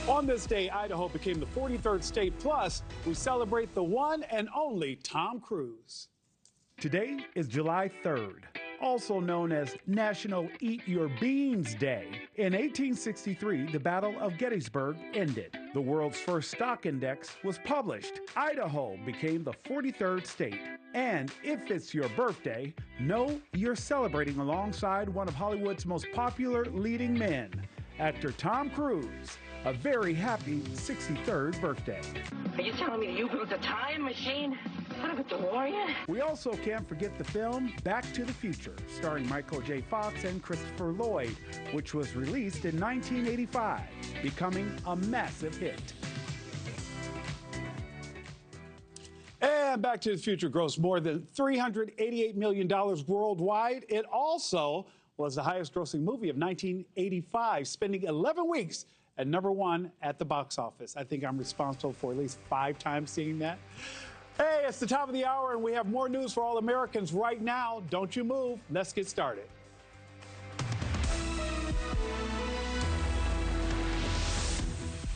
On this day, Idaho became the 43rd state. Plus, we celebrate the one and only Tom Cruise. Today is July 3rd, also known as National Eat Your Beans Day. In 1863, the Battle of Gettysburg ended. The world's first stock index was published. Idaho became the 43rd state. And if it's your birthday, know you're celebrating alongside one of Hollywood's most popular leading men, actor Tom Cruise. A very happy 63rd birthday. Are you telling me you built a time machine? What about the warrior? We also can't forget the film Back to the Future, starring Michael J. Fox and Christopher Lloyd, which was released in 1985, becoming a massive hit. And Back to the Future grossed more than $388 million worldwide. It also was the highest grossing movie of 1985, spending 11 weeks at #1 at the box office. I think I'm responsible for at least 5 times seeing that. Hey, it's the top of the hour, and we have more news for all Americans right now. Don't you move. Let's get started.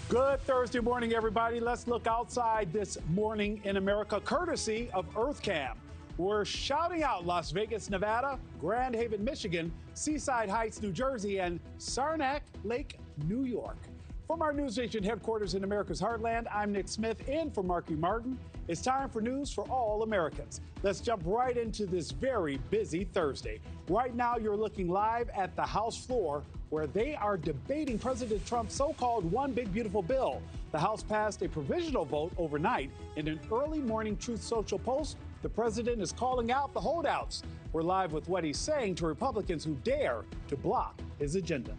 Good Thursday morning, everybody. Let's look outside this morning in America, courtesy of EarthCam. We're shouting out Las Vegas, Nevada, Grand Haven, Michigan, Seaside Heights, New Jersey, and Saranac Lake, New York. From our NewsNation headquarters in America's heartland, I'm Nick Smith, in for Marky Martin. It's time for news for all Americans. Let's jump right into this very busy Thursday. Right now, you're looking live at the House floor, where they are debating President Trump's so-called One Big Beautiful Bill. The House passed a provisional vote overnight. In an early morning Truth Social post, the president is calling out the holdouts. We're live with what he's saying to Republicans who dare to block his agenda.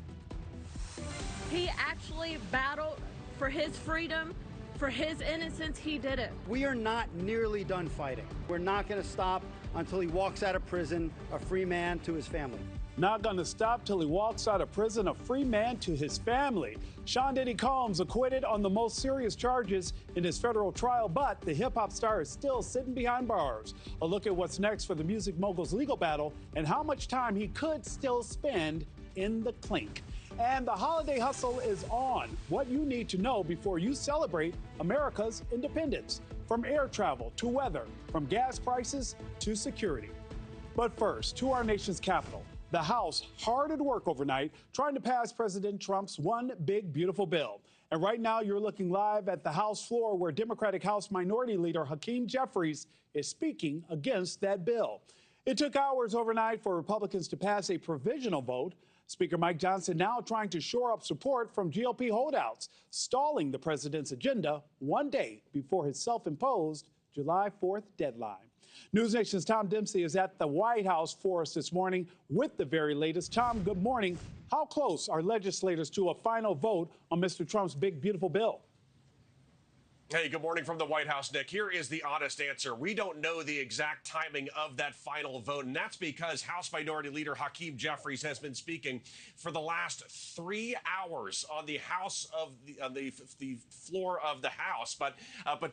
He actually battled for his freedom, for his innocence. He did it. We are not nearly done fighting. We're not going to stop until he walks out of prison a free man to his family. Not going to stop till he walks out of prison a free man to his family. Sean Diddy Combs acquitted on the most serious charges in his federal trial, but the hip-hop star is still sitting behind bars. A look at what's next for the music mogul's legal battle and how much time he could still spend in the clink. And the holiday hustle is on. What you need to know before you celebrate America's independence. From air travel to weather, from gas prices to security. But first, to our nation's capital. The House hard at work overnight trying to pass President Trump's One Big Beautiful Bill. And right now you're looking live at the House floor, where Democratic House Minority Leader Hakeem Jeffries is speaking against that bill. It took hours overnight for Republicans to pass a provisional vote. Speaker Mike Johnson now trying to shore up support from GOP holdouts, stalling the president's agenda one day before his self-imposed July 4th deadline. NewsNation's Tom Dempsey is at the White House for us this morning with the very latest. Tom, good morning. How close are legislators to a final vote on Mr. Trump's big, beautiful bill? Hey, good morning from the White House, Nick. Here is the honest answer. We don't know the exact timing of that final vote, and that's because House Minority Leader Hakeem Jeffries has been speaking for the last 3 hours on the the floor of the House. But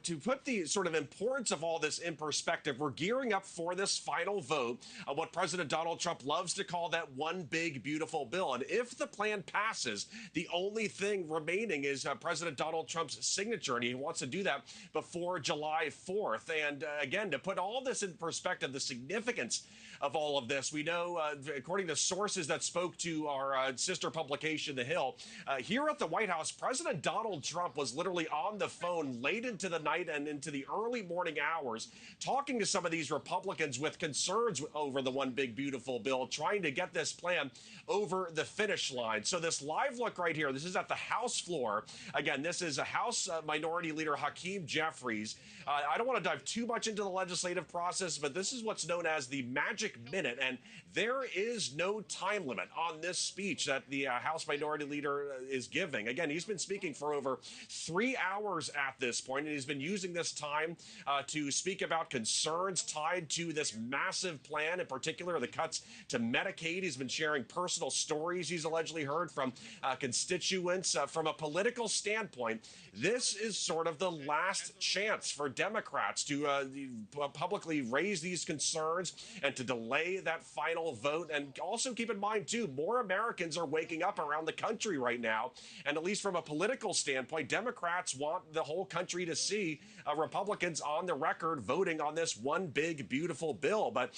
to put the sort of importance of all this in perspective, we're gearing up for this final vote on what President Donald Trump loves to call that one big, beautiful bill. And if the plan passes, the only thing remaining is President Donald Trump's signature, and he wants to do that before July 4th. And again, to put all this in perspective, the significance of all of this, we know, according to sources that spoke to our sister publication, The Hill, here at the White House, President Donald Trump was literally on the phone late into the night and into the early morning hours, talking to some of these Republicans with concerns over the One Big Beautiful Bill, trying to get this plan over the finish line. So this live look right here, this is at the House floor. Again, this is a House Minority Leader Hakeem Jeffries. I don't want to dive too much into the legislative process, but this is what's known as the magic minute, and there is no time limit on this speech that the House Minority Leader is giving. Again, he's been speaking for over 3 hours at this point, and he's been using this time to speak about concerns tied to this massive plan, in particular the cuts to Medicaid. He's been sharing personal stories he's allegedly heard from constituents. From a political standpoint, this is sort of the the last chance for Democrats to publicly raise these concerns and to delay that final vote. And also keep in mind, too, more Americans are waking up around the country right now. And at least from a political standpoint, Democrats want the whole country to see Republicans on the record voting on this one big, beautiful bill. But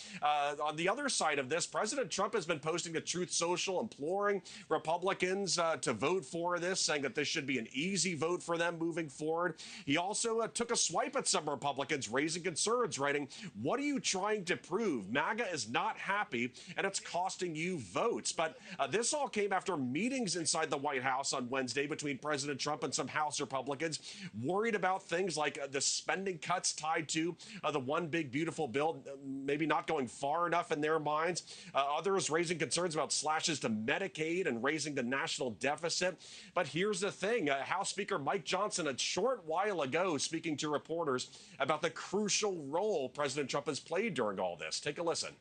on the other side of this, President Trump has been posting to Truth Social, imploring Republicans to vote for this, saying that this should be an easy vote for them moving forward. He also took a swipe at some Republicans, raising concerns, writing, "What are you trying to prove? MAGA is not happy, and it's costing you votes." But this all came after meetings inside the White House on Wednesday between President Trump and some House Republicans, worried about things like the spending cuts tied to the one big beautiful bill, maybe not going far enough in their minds. Others raising concerns about slashes to Medicaid and raising the national deficit. But here's the thing. House Speaker Mike Johnson, a short while ago, speaking to reporters about the crucial role President Trump has played during all this. Take a listen.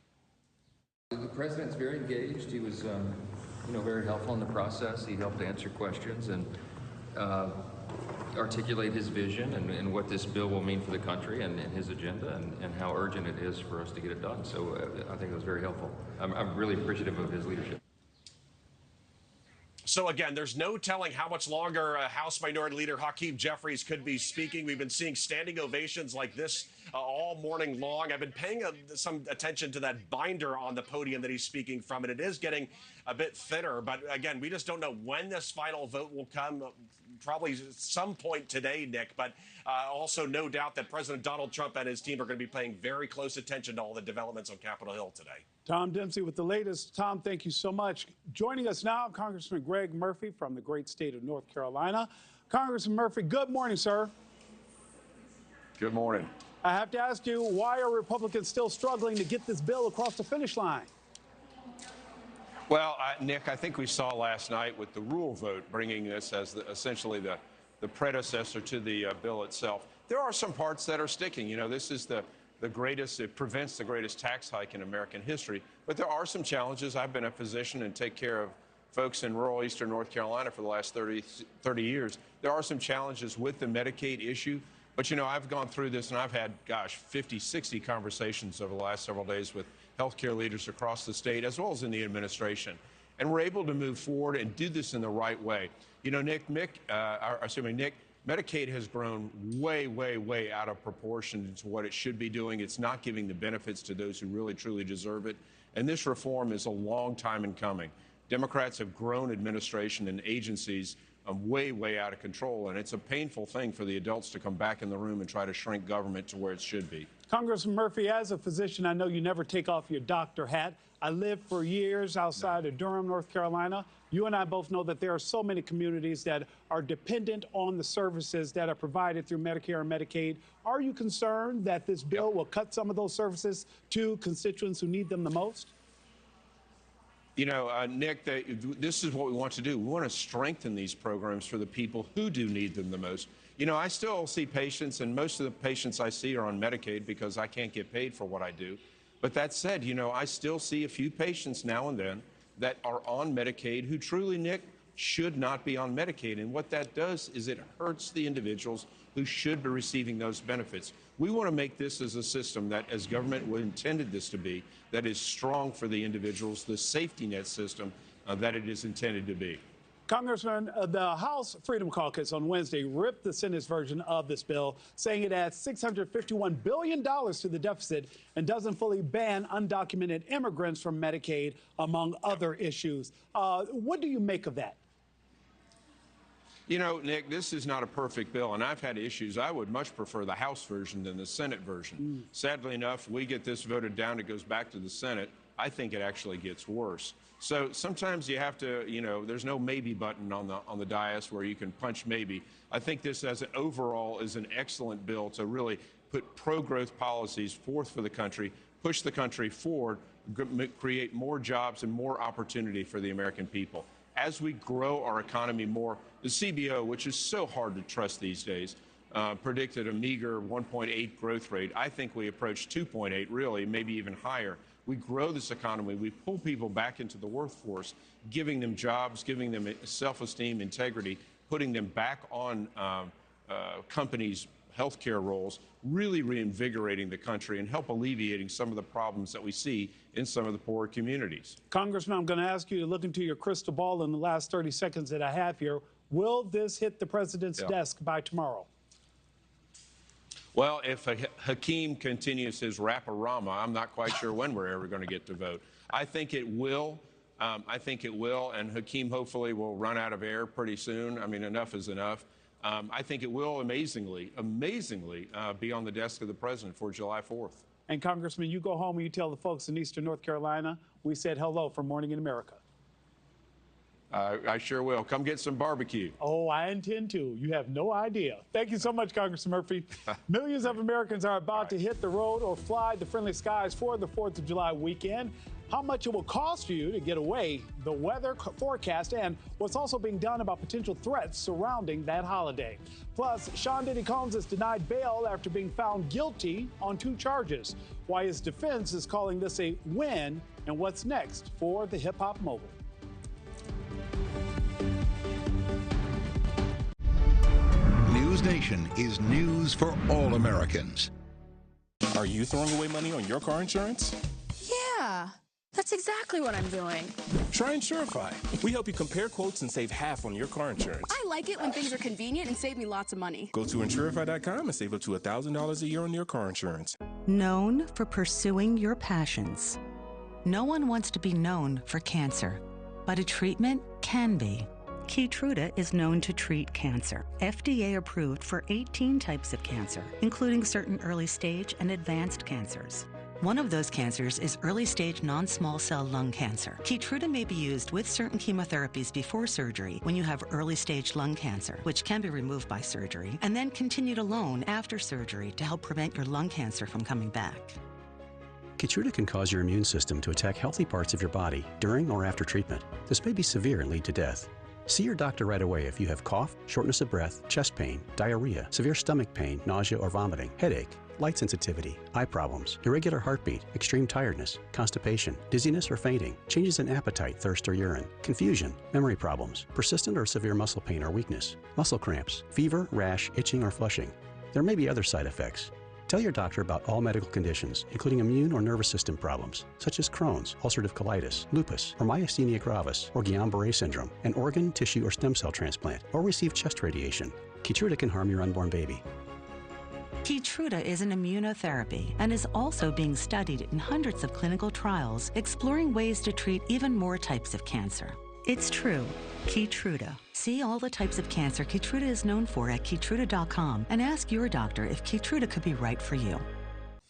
The president's very engaged. He was, very helpful in the process. He helped answer questions and articulate his vision and what this bill will mean for the country and his agenda and how urgent it is for us to get it done. So I think it was very helpful. I'm really appreciative of his leadership. So again, there's no telling how much longer House Minority Leader Hakeem Jeffries could be speaking. We've been seeing standing ovations like this all morning long. I've been paying some attention to that binder on the podium that he's speaking from, and it is getting a bit thinner. But again, we just don't know when this final vote will come. Probably some point today, Nick, but also no doubt that President Donald Trump and his team are going to be paying very close attention to all the developments on Capitol Hill today. Tom Dempsey with the latest. Tom, thank you so much. Joining us now, Congressman Greg Murphy from the great state of North Carolina. Congressman Murphy, good morning, sir. Good morning. I have to ask you, why are Republicans still struggling to get this bill across the finish line? Well, Nick, I think we saw last night with the rule vote bringing this as essentially the predecessor to the bill itself. There are some parts that are sticking. You know, this is the greatest, it prevents the greatest tax hike in American history. But there are some challenges. I've been a physician and take care of folks in rural eastern North Carolina for the last 30 years. There are some challenges with the Medicaid issue. But, you know, I've gone through this and I've had, 50, 60 conversations over the last several days with healthcare leaders across the state, as well as in the administration. And we're able to move forward and do this in the right way. You know, Nick, Medicaid has grown way, way, way out of proportion to what it should be doing. It's not giving the benefits to those who really, truly deserve it. And this reform is a long time in coming. Democrats have grown administration and agencies way, way out of control. And it's a painful thing for the adults to come back in the room and try to shrink government to where it should be. Congressman Murphy, as a physician, I know you never take off your doctor hat. I lived for years outside of Durham, North Carolina. You and I both know that there are so many communities that are dependent on the services that are provided through Medicare and Medicaid. Are you concerned that this bill will cut some of those services to constituents who need them the most? You know, Nick, this is what we want to do. We want to strengthen these programs for the people who do need them the most. You know, I still see patients, and most of the patients I see are on Medicaid because I can't get paid for what I do. But that said, you know, I still see a few patients now and then that are on Medicaid who truly, Nick, should not be on Medicaid. And what that does is it hurts the individuals who should be receiving those benefits. We want to make this as a system that, as government intended this to be, that is strong for the individuals, the safety net system that it is intended to be. Congressman, the House Freedom Caucus on Wednesday ripped the Senate's version of this bill, saying it adds $651 billion to the deficit and doesn't fully ban undocumented immigrants from Medicaid, among other issues. What do you make of that? You know, Nick, this is not a perfect bill, and I've had issues. I would much prefer the House version than the Senate version. Sadly enough, we get this voted down, it goes back to the Senate. I think it actually gets worse. So sometimes you have to, you know, there's no maybe button on the dais where you can punch maybe. I think this as an overall is an excellent bill to really put pro-growth policies forth for the country, push the country forward, create more jobs and more opportunity for the American people. As we grow our economy more, the CBO, which is so hard to trust these days, predicted a meager 1.8 growth rate. I think we approach 2.8, really, maybe even higher. We grow this economy. We pull people back into the workforce, giving them jobs, giving them self-esteem, integrity, putting them back on companies' healthcare roles, really reinvigorating the country and help alleviating some of the problems that we see in some of the poorer communities. Congressman, I'm going to ask you to look into your crystal ball in the last 30 seconds that I have here. Will this hit the president's desk by tomorrow? Well, if Hakeem continues his rap-a-rama, I'm not quite sure when we're ever going to get to vote. I think it will. And Hakeem hopefully will run out of air pretty soon. I mean, enough is enough. I think it will amazingly be on the desk of the president for July 4th. And Congressman, you go home and you tell the folks in Eastern North Carolina we said hello from Morning in America. I sure will. Come get some barbecue. Oh, I intend to. You have no idea. Thank you so much, Congressman Murphy. Millions of Americans are about to hit the road or fly the friendly skies for the 4th of July weekend. How much it will cost you to get away, the weather forecast, and what's also being done about potential threats surrounding that holiday. Plus, Sean Diddy Combs is denied bail after being found guilty on 2 charges. Why his defense is calling this a win, and what's next for the hip-hop mogul. NewsNation is news for all Americans. Are you throwing away money on your car insurance? Yeah, that's exactly what I'm doing. Try Insurify. We help you compare quotes and save half on your car insurance. I like it when things are convenient and save me lots of money. Go to Insurify.com and save up to $1,000 a year on your car insurance. Known for pursuing your passions. No one wants to be known for cancer, but a treatment can be. Keytruda is known to treat cancer. FDA approved for 18 types of cancer, including certain early stage and advanced cancers. One of those cancers is early stage non-small cell lung cancer. Keytruda may be used with certain chemotherapies before surgery when you have early stage lung cancer, which can be removed by surgery, and then continued alone after surgery to help prevent your lung cancer from coming back. Keytruda can cause your immune system to attack healthy parts of your body during or after treatment. This may be severe and lead to death. See your doctor right away if you have cough, shortness of breath, chest pain, diarrhea, severe stomach pain, nausea or vomiting, headache, light sensitivity, eye problems, irregular heartbeat, extreme tiredness, constipation, dizziness or fainting, changes in appetite, thirst or urine, confusion, memory problems, persistent or severe muscle pain or weakness, muscle cramps, fever, rash, itching or flushing. There may be other side effects. Tell your doctor about all medical conditions, including immune or nervous system problems, such as Crohn's, ulcerative colitis, lupus, or myasthenia gravis, or Guillain-Barré syndrome, an organ, tissue, or stem cell transplant, or receive chest radiation. Keytruda can harm your unborn baby. Keytruda is an immunotherapy and is also being studied in hundreds of clinical trials, exploring ways to treat even more types of cancer. It's true. Keytruda. See all the types of cancer Keytruda is known for at Keytruda.com and ask your doctor if Keytruda could be right for you.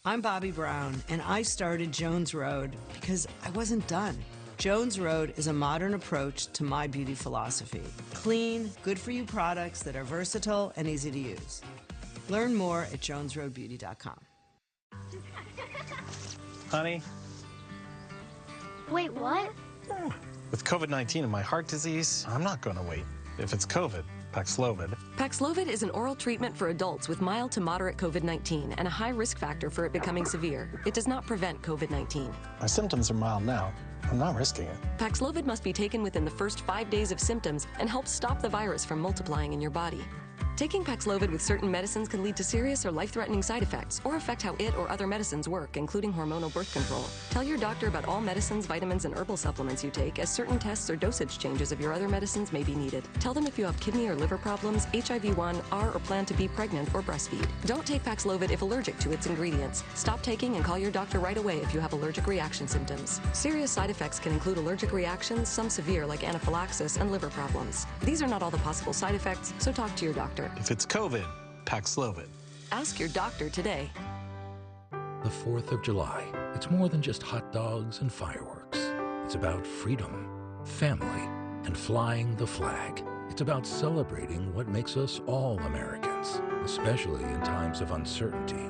I'm Bobby Brown, and I started Jones Road because I wasn't done. Jones Road is a modern approach to my beauty philosophy. Clean, good-for-you products that are versatile and easy to use. Learn more at jonesroadbeauty.com. Honey? Wait, what? With COVID-19 and my heart disease, I'm not going to wait. If it's COVID, Paxlovid. Paxlovid is an oral treatment for adults with mild to moderate COVID-19 and a high risk factor for it becoming severe. It does not prevent COVID-19. My symptoms are mild now. I'm not risking it. Paxlovid must be taken within the first 5 days of symptoms and helps stop the virus from multiplying in your body. Taking Paxlovid with certain medicines can lead to serious or life-threatening side effects or affect how it or other medicines work, including hormonal birth control. Tell your doctor about all medicines, vitamins, and herbal supplements you take, as certain tests or dosage changes of your other medicines may be needed. Tell them if you have kidney or liver problems, HIV-1, are or plan to be pregnant or breastfeed. Don't take Paxlovid if allergic to its ingredients. Stop taking and call your doctor right away if you have allergic reaction symptoms. Serious side effects can include allergic reactions, some severe like anaphylaxis and liver problems. These are not all the possible side effects, so talk to your doctor. If it's COVID, Paxlovid. Ask your doctor today. The 4th of July. It's more than just hot dogs and fireworks. It's about freedom, family, and flying the flag. It's about celebrating what makes us all Americans, especially in times of uncertainty.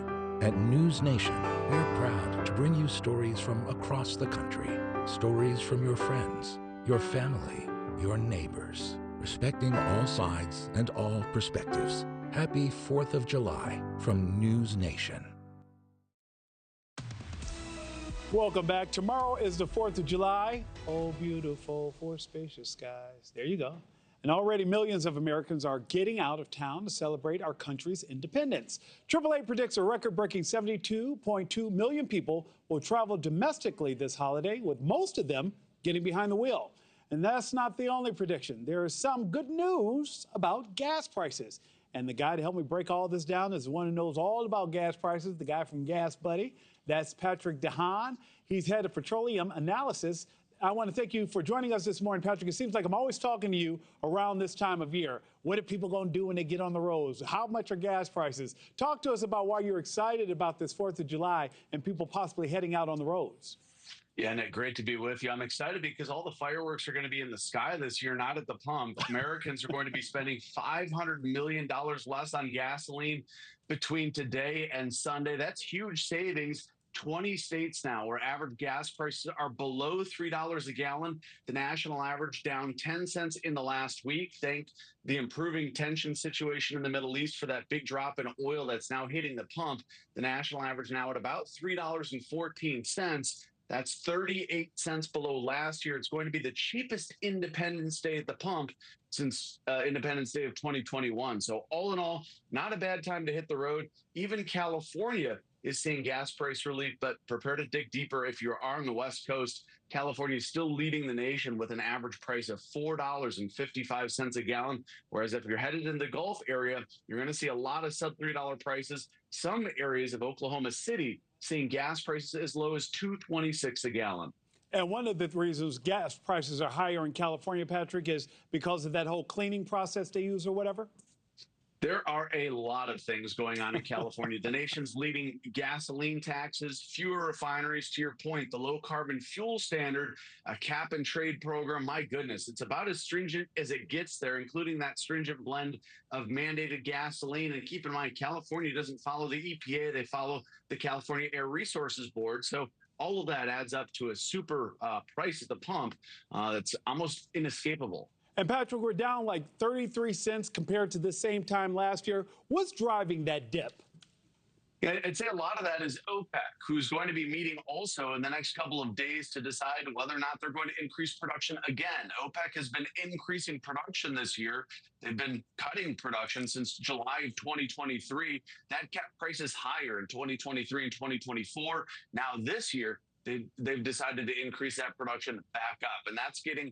At NewsNation, we're proud to bring you stories from across the country. Stories from your friends, your family, your neighbors. Respecting all sides and all perspectives. Happy 4th of July from NewsNation. Welcome back. Tomorrow is the 4th of July. Oh, beautiful, for spacious skies. There you go. And already millions of Americans are getting out of town to celebrate our country's independence. AAA predicts a record-breaking 72.2 million people will travel domestically this holiday, with most of them getting behind the wheel. And that's not the only prediction. There is some good news about gas prices. And the guy to help me break all this down is the one who knows all about gas prices, the guy from Gas Buddy. That's Patrick DeHaan. He's head of petroleum analysis. I want to thank you for joining us this morning, Patrick. It seems like I'm always talking to you around this time of year. What are people going to do when they get on the roads? How much are gas prices? Talk to us about why you're excited about this 4th of July and people possibly heading out on the roads. Yeah, Nick, great to be with you. I'm excited because all the fireworks are going to be in the sky this year, not at the pump. Americans are going to be spending $500 million less on gasoline between today and Sunday. That's huge savings. 20 states now where average gas prices are below $3 a gallon. The national average down 10 cents in the last week. Thank the improving tension situation in the Middle East for that big drop in oil that's now hitting the pump. The national average now at about $3.14. That's 38 cents below last year. It's going to be the cheapest Independence Day at the pump since Independence Day of 2021. So all in all, not a bad time to hit the road. Even California is seeing gas price relief, but prepare to dig deeper if you are on the West Coast. California is still leading the nation with an average price of $4.55 a gallon, whereas if you're headed in the Gulf area, you're going to see a lot of sub-$3 prices. Some areas of Oklahoma City seeing gas prices as low as $2.26 a gallon. And one of the reasons gas prices are higher in California, Patrick, is because of that whole cleaning process they use or whatever? There are a lot of things going on in California. The nation's leading gasoline taxes, fewer refineries, to your point, the low carbon fuel standard, a cap and trade program. My goodness, it's about as stringent as it gets there, including that stringent blend of mandated gasoline. And keep in mind, California doesn't follow the EPA. They follow the California Air Resources Board. So all of that adds up to a super price at the pump that's almost inescapable. And Patrick, we're down like 33 cents compared to the same time last year. What's driving that dip? Yeah, I'd say a lot of that is OPEC, who's going to be meeting also in the next couple of days to decide whether or not they're going to increase production again. OPEC has been increasing production this year. They've been cutting production since July of 2023. That kept prices higher in 2023 and 2024. Now this year, they've decided to increase that production back up, and that's getting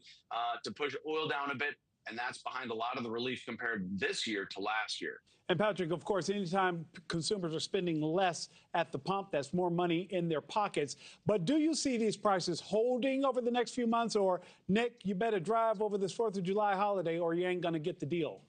to push oil down a bit, and that's behind a lot of the relief compared this year to last year. And Patrick, of course, anytime consumers are spending less at the pump, that's more money in their pockets. But do you see these prices holding over the next few months? Or, Nick, you better drive over this 4th of July holiday or you ain't going to get the deal?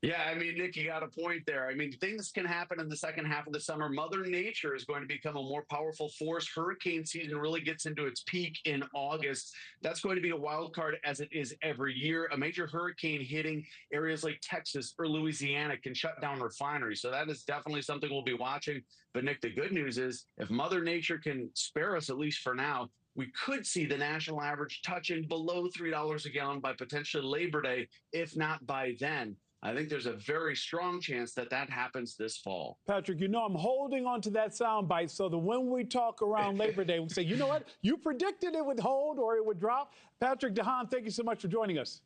Yeah, I mean, Nick, you got a point there. I mean, things can happen in the second half of the summer. Mother Nature is going to become a more powerful force. Hurricane season really gets into its peak in August. That's going to be a wild card, as it is every year. A major hurricane hitting areas like Texas or Louisiana can shut down refineries. So that is definitely something we'll be watching. But, Nick, the good news is if Mother Nature can spare us, at least for now, we could see the national average touching below $3 a gallon by potentially Labor Day, if not by then. I think there's a very strong chance that that happens this fall. Patrick, you know I'm holding on to that soundbite so that when we talk around Labor Day, we say, you know what? You predicted it would hold or it would drop. Patrick DeHaan, thank you so much for joining us.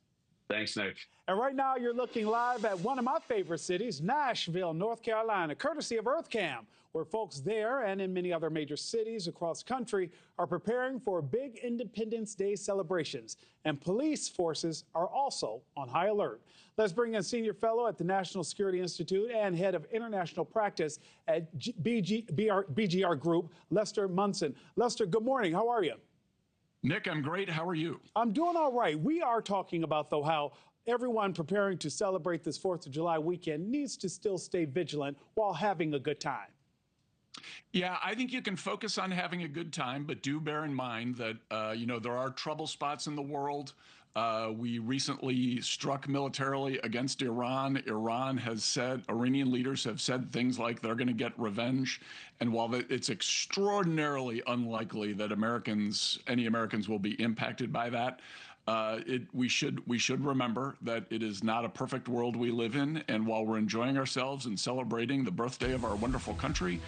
Thanks, Nick. And right now you're looking live at one of my favorite cities, Nashville, North Carolina, courtesy of EarthCam, where folks there and in many other major cities across the country are preparing for big Independence Day celebrations. And police forces are also on high alert. Let's bring in Senior Fellow at the National Security Institute and Head of International Practice at BGR Group, Lester Munson. Lester, good morning. How are you? Nick, I'm great. How are you? I'm doing all right. We are talking about, though, how everyone preparing to celebrate this 4th of July weekend needs to still stay vigilant while having a good time. Yeah, I think you can focus on having a good time, but do bear in mind that, there are trouble spots in the world. We recently struck militarily against Iran. Iranian leaders have said things like they're going to get revenge. And while it's extraordinarily unlikely that any Americans will be impacted by that, we should remember that it is not a perfect world we live in. And while we're enjoying ourselves and celebrating the birthday of our wonderful country,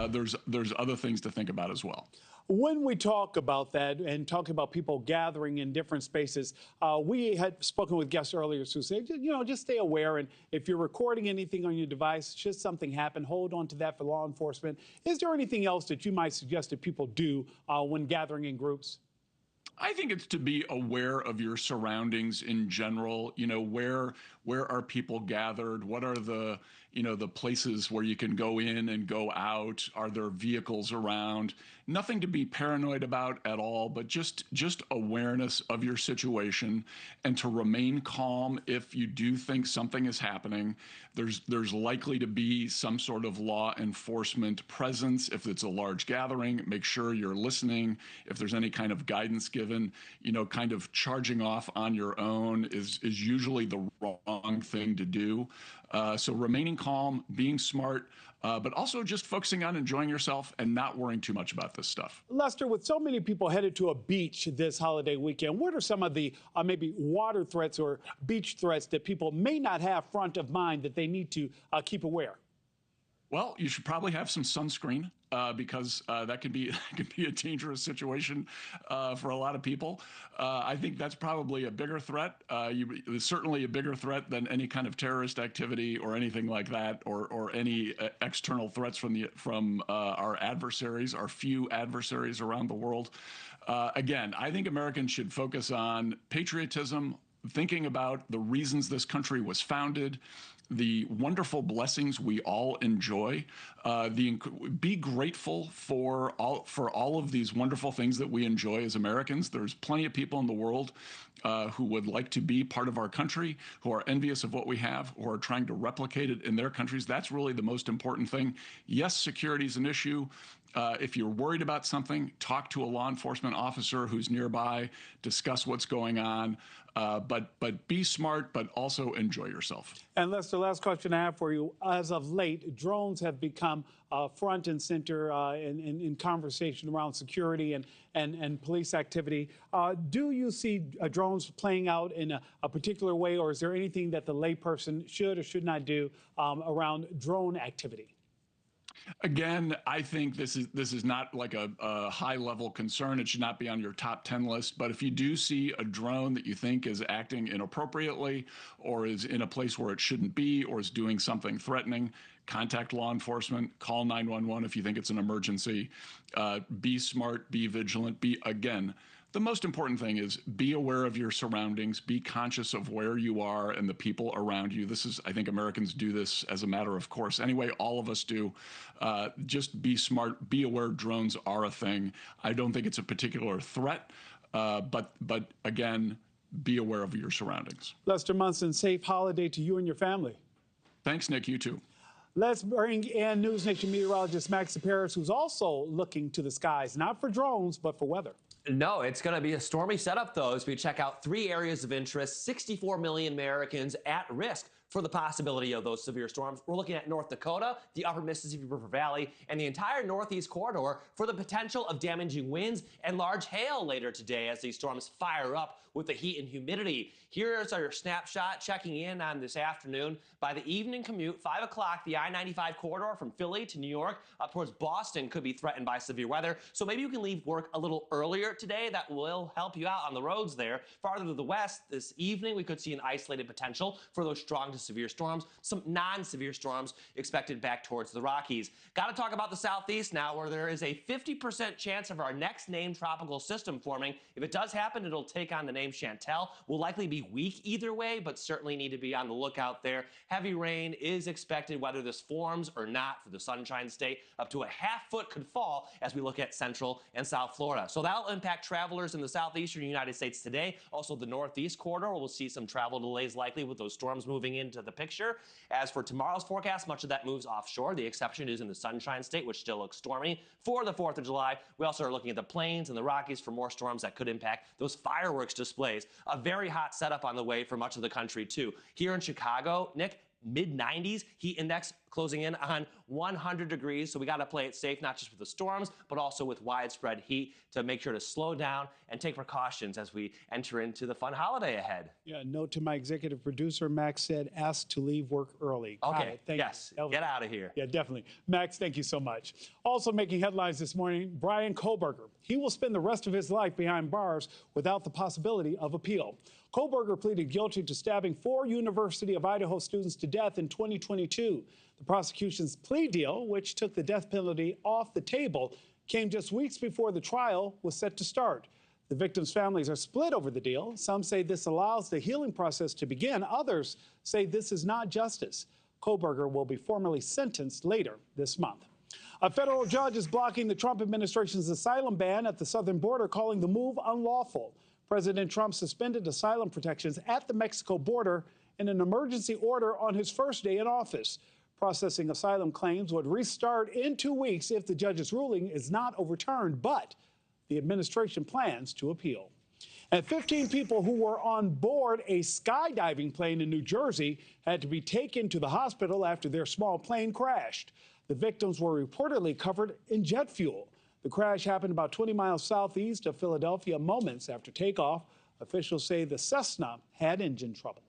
there's other things to think about as well. When we talk about that and talk about people gathering in different spaces, we had spoken with guests earlier who said, just stay aware. And if you're recording anything on your device, should something happen, hold on to that for law enforcement. Is there anything else that you might suggest that people do when gathering in groups? I think it's to be aware of your surroundings in general. Where are people gathered? What are the places where you can go in and go out? Are there vehicles around? Nothing to be paranoid about at all, but just awareness of your situation and to remain calm if you do think something is happening. There's likely to be some sort of law enforcement presence. If it's a large gathering, make sure you're listening. If there's any kind of guidance given, kind of charging off on your own is usually the wrong thing to do. So remaining calm, being smart, but also just focusing on enjoying yourself and not worrying too much about this stuff. Lester, with so many people headed to a beach this holiday weekend, what are some of the maybe water threats or beach threats that people may not have front of mind that they need to keep aware? Well, you should probably have some sunscreen because that can be a dangerous situation for a lot of people. I think that's probably a bigger threat. It's certainly a bigger threat than any kind of terrorist activity or anything like that, or any external threats from our adversaries, our few adversaries around the world. Again, I think Americans should focus on patriotism, thinking about the reasons this country was founded, the wonderful blessings we all enjoy, be grateful for all of these wonderful things that we enjoy as Americans. There's plenty of people in the world who would like to be part of our country, who are envious of what we have, who are trying to replicate it in their countries. That's really the most important thing. Yes, security is an issue. If you're worried about something, talk to a law enforcement officer who's nearby, discuss what's going on, but be smart, but also enjoy yourself. And Lester, last question I have for you. As of late, drones have become front and center in conversation around security and police activity. Do you see drones playing out in a particular way, or is there anything that the layperson should or should not do around drone activity? Again, I think this is not like a high-level concern. It should not be on your top 10 list. But if you do see a drone that you think is acting inappropriately or is in a place where it shouldn't be or is doing something threatening, contact law enforcement, call 911 if you think it's an emergency. Be smart, be vigilant, again, the most important thing is be aware of your surroundings, be conscious of where you are and the people around you. I think Americans do this as a matter of course. Anyway, all of us do. Just be smart, be aware drones are a thing. I don't think it's a particular threat, but again, be aware of your surroundings. Lester Munson, safe holiday to you and your family. Thanks, Nick. You too. Let's bring in NewsNation meteorologist Max Paris, who's also looking to the skies, not for drones, but for weather. No, it's going to be a stormy setup, though, as we check out 3 areas of interest, 64 million Americans at risk for the possibility of those severe storms. We're looking at North Dakota, the upper Mississippi River Valley, and the entire Northeast corridor for the potential of damaging winds and large hail later today as these storms fire up with the heat and humidity. Here's our snapshot checking in on this afternoon. By the evening commute, 5 o'clock, the I-95 corridor from Philly to New York up towards Boston could be threatened by severe weather. So maybe you can leave work a little earlier today. That will help you out on the roads there. Farther to the west, this evening, we could see an isolated potential for those strong to severe storms. Some non-severe storms expected back towards the Rockies. Got to talk about the southeast now, where there is a 50% chance of our next named tropical system forming. If it does happen, it'll take on the name Chantal. Will likely be weak either way, but certainly need to be on the lookout there. Heavy rain is expected whether this forms or not for the Sunshine State. Up to a half foot could fall as we look at Central and South Florida. So that'll impact travelers in the southeastern United States today. Also the Northeast corridor, we'll see some travel delays likely with those storms moving into the picture. As for tomorrow's forecast, much of that moves offshore. The exception is in the Sunshine State, which still looks stormy for the 4th of July. We also are looking at the plains and the Rockies for more storms that could impact those fireworks displays. A very hot setup on the way for much of the country, too. Here in Chicago, Nick, mid-90s. Heat index closing in on 100 degrees. So we got to play it safe, not just with the storms, but also with widespread heat to make sure to slow down and take precautions as we enter into the fun holiday ahead. Yeah, note to my executive producer, Max said, ask to leave work early. Okay, yes, get out of here. Yeah, definitely. Max, thank you so much. Also making headlines this morning, Bryan Kohberger. He will spend the rest of his life behind bars without the possibility of appeal. Kohberger pleaded guilty to stabbing 4 University of Idaho students to death in 2022. The prosecution's plea deal, which took the death penalty off the table, came just weeks before the trial was set to start. The victims' families are split over the deal. Some say this allows the healing process to begin. Others say this is not justice. Kohberger will be formally sentenced later this month. A federal judge is blocking the Trump administration's asylum ban at the southern border, calling the move unlawful. President Trump suspended asylum protections at the Mexico border in an emergency order on his first day in office. Processing asylum claims would restart in 2 weeks if the judge's ruling is not overturned, but the administration plans to appeal. And 15 people who were on board a skydiving plane in New Jersey had to be taken to the hospital after their small plane crashed. The victims were reportedly covered in jet fuel. The crash happened about 20 miles southeast of Philadelphia moments after takeoff. Officials say the Cessna had engine trouble.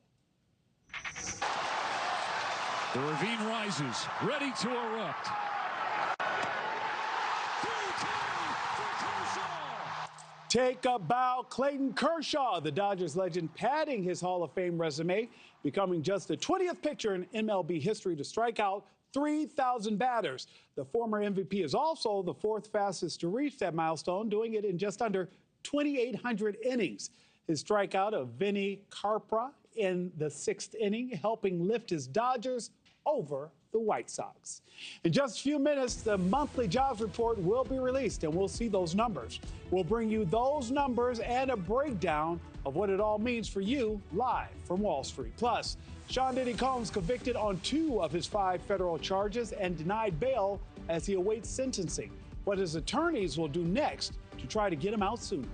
The ravine rises, ready to erupt. Take a bow, Clayton Kershaw, the Dodgers legend, padding his Hall of Fame resume, becoming just the 20th pitcher in MLB history to strike out 3,000 batters. The former MVP is also the 4th fastest to reach that milestone, doing it in just under 2,800 innings. His strikeout of Vinny Carpra in the 6th inning, helping lift his Dodgers over the White Sox. In just a few minutes, the monthly jobs report will be released, and we'll see those numbers. We'll bring you those numbers and a breakdown of what it all means for you live from Wall Street. Plus, Sean Diddy Combs convicted on 2 of his 5 federal charges and denied bail as he awaits sentencing. What his attorneys will do next to try to get him out sooner.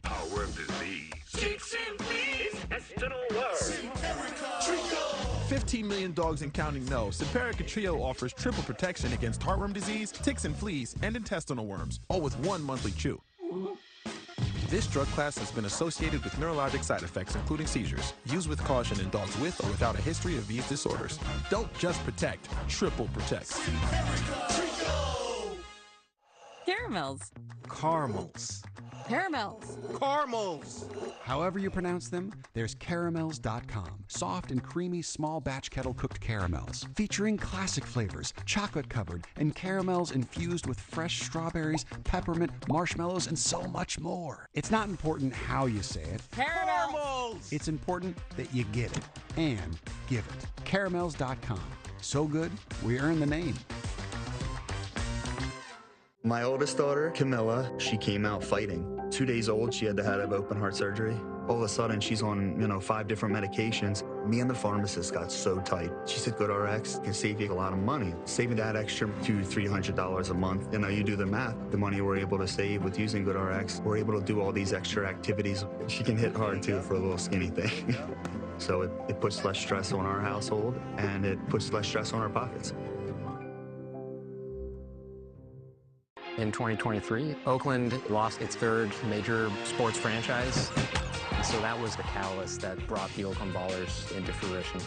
Power of disease. 15 million dogs and counting know Simparica Trio offers triple protection against heartworm disease, ticks and fleas, and intestinal worms, all with 1 monthly chew. This drug class has been associated with neurologic side effects, including seizures. Use with caution in dogs with or without a history of these disorders. Don't just protect, triple protect. Caramels. Caramels. Caramels. Caramels. However you pronounce them, there's caramels.com. Soft and creamy small batch kettle cooked caramels. Featuring classic flavors, chocolate covered, and caramels infused with fresh strawberries, peppermint, marshmallows, and so much more. It's not important how you say it. Caramels. It's important that you get it and give it. Caramels.com. So good, we earn the name. My oldest daughter, Camilla, she came out fighting. 2 days old, she had to have open heart surgery. All of a sudden, she's on, 5 different medications. Me and the pharmacist got so tight. She said, GoodRx can save you a lot of money. Saving that extra $200-300 a month. You do the math. The money we're able to save with using GoodRx, we're able to do all these extra activities. She can hit hard, too, for a little skinny thing. So it puts less stress on our household, and it puts less stress on our pockets. In 2023, Oakland lost its 3rd major sports franchise. So that was the catalyst that brought the Oakland Ballers into fruition.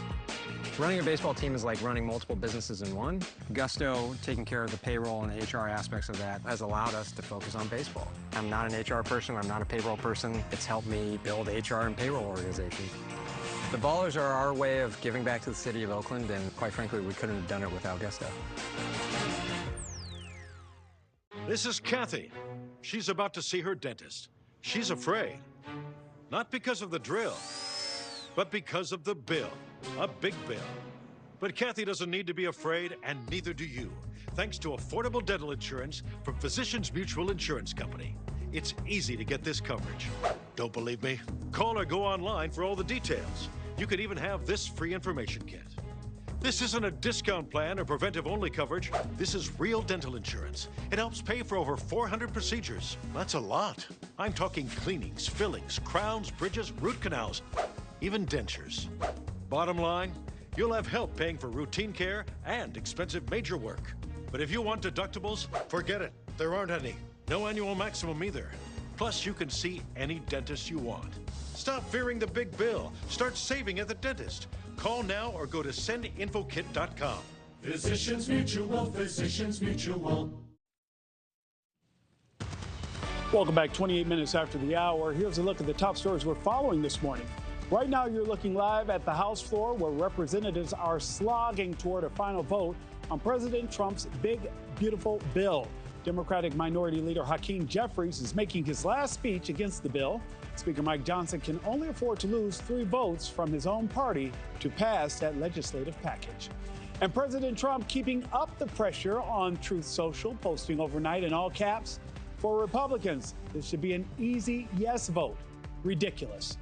Running a baseball team is like running multiple businesses in one. Gusto, taking care of the payroll and the HR aspects of that, has allowed us to focus on baseball. I'm not an HR person, I'm not a payroll person. It's helped me build HR and payroll organizations. The Ballers are our way of giving back to the city of Oakland, and quite frankly, we couldn't have done it without Gusto. This is Kathy. She's about to see her dentist. She's afraid. Not because of the drill, but because of the bill. A big bill. But Kathy doesn't need to be afraid, and neither do you. Thanks to affordable dental insurance from Physicians Mutual Insurance Company. It's easy to get this coverage. Don't believe me? Call or go online for all the details. You could even have this free information kit. This isn't a discount plan or preventive-only coverage. This is real dental insurance. It helps pay for over 400 procedures. That's a lot. I'm talking cleanings, fillings, crowns, bridges, root canals, even dentures. Bottom line, you'll have help paying for routine care and expensive major work. But if you want deductibles, forget it. There aren't any. No annual maximum either. Plus, you can see any dentist you want. Stop fearing the big bill. Start saving at the dentist. Call now or go to sendinfokit.com. Physicians Mutual, Physicians Mutual. Welcome back, 28 minutes after the hour. Here's a look at the top stories we're following this morning. Right now, you're looking live at the House floor where representatives are slogging toward a final vote on President Trump's big, beautiful bill. Democratic Minority Leader Hakeem Jeffries is making his last speech against the bill. Speaker Mike Johnson can only afford to lose 3 votes from his own party to pass that legislative package. And President Trump keeping up the pressure on Truth Social, posting overnight in all caps, for Republicans, this should be an easy yes vote. Ridiculous.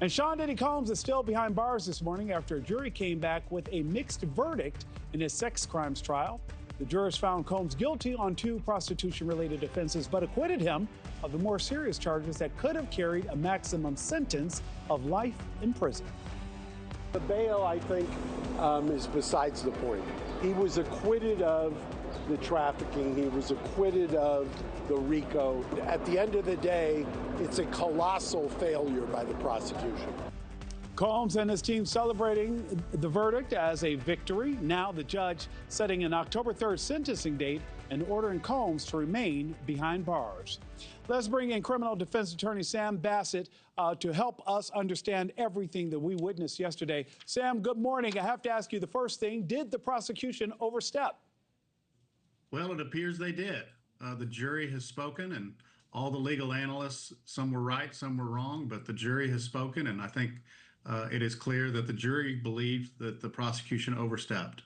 And Sean Diddy Combs is still behind bars this morning after a jury came back with a mixed verdict in his sex crimes trial. The jurors found Combs guilty on 2 prostitution-related offenses, but acquitted him of the more serious charges that could have carried a maximum sentence of life in prison. The bail, I think, is besides the point. He was acquitted of the trafficking. He was acquitted of the RICO. At the end of the day, it's a colossal failure by the prosecution. Combs and his team celebrating the verdict as a victory. Now the judge setting an October 3rd sentencing date and ordering Combs to remain behind bars. Let's bring in criminal defense attorney Sam Bassett to help us understand everything that we witnessed yesterday. Sam, good morning. I have to ask you the first thing. Did the prosecution overstep? Well, it appears they did. The jury has spoken, and all the legal analysts, some were right, some were wrong, but the jury has spoken, and I think it is clear that the jury believed that the prosecution overstepped.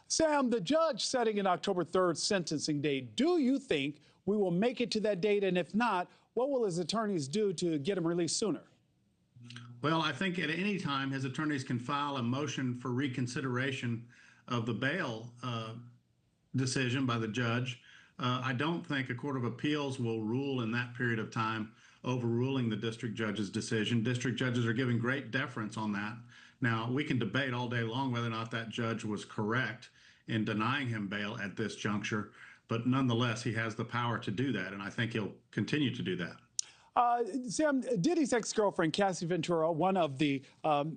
Sam, the judge setting an October 3rd sentencing date, do you think we will make it to that date? And if not, what will his attorneys do to get him released sooner? Well, I think at any time his attorneys can file a motion for reconsideration of the bail decision by the judge. I don't think a court of appeals will rule in that period of time, overruling the district judge's decision. District judges are giving great deference on that. Now, we can debate all day long whether or not that judge was correct in denying him bail at this juncture, but nonetheless, he has the power to do that, and I think he'll continue to do that. Sam, Diddy's ex-girlfriend, Cassie Ventura, one of the